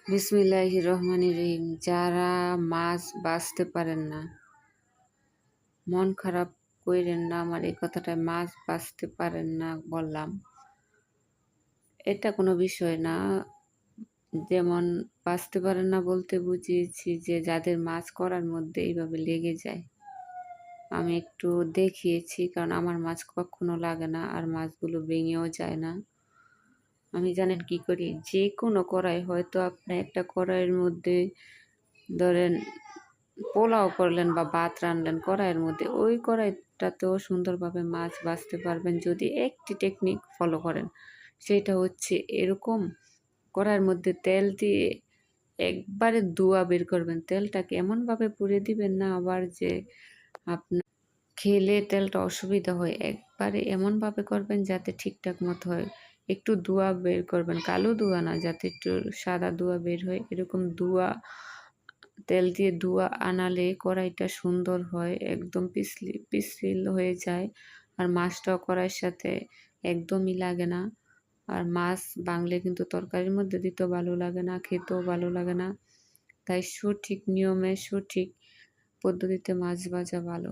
বিসমিল্লাহির রহমানির রহিম। যারা মাছ বাছতে পারেন না, মন খারাপ কইরেন না। আমার এই কথাটায় মাছ বাছতে পারেন না বললাম, এটা কোনো বিষয় না। যেমন বাছতে পারেন না বলতে বুঝিয়েছি যে যাদের মাছ করার মধ্যে এইভাবে লেগে যায়। আমি একটু দেখিয়েছি, কারণ আমার মাছ কখনো লাগে না, আর মাছগুলো ভেঙেও যায় না। আমি জানেন কি করি, যে কোনো কড়াই, হয়তো আপনি একটা কড়াইয়ের মধ্যে ধরেন পোলাও করলেন বা ভাত রান্নলেন কড়াইয়ের মধ্যে, ওই কড়াইটাতেও সুন্দরভাবে মাছ ভাজতে পারবেন যদি একটি টেকনিক ফলো করেন। সেটা হচ্ছে এরকম, কড়াইয়ের মধ্যে তেল দিয়ে একবারে ধোঁয়া বের করবেন। তেলটাকে এমনভাবে পুড়ে দিবেন না আবার যে আপনার খেলে তেলটা অসুবিধা হয়। একবারে এমনভাবে করবেন যাতে ঠিকঠাক মতো হয়। একটু ধোঁয়া বের করবেন, কালো ধোঁয়া না, যাতে একটু সাদা ধোঁয়া বের হয়। এরকম ধোঁয়া, তেল দিয়ে ধোঁয়া আনালে কড়াইটা সুন্দর হয়, একদম পিছল হয়ে যায়। আর মাছটাও কড়াইয়ের সাথে একদমই লাগে না। আর মাছ ভাঙলে কিন্তু তরকারির মধ্যে দিতেও ভালো লাগে না, খেতেও ভালো লাগে না। তাই সঠিক নিয়মে সঠিক পদ্ধতিতে মাছ ভাজা ভালো।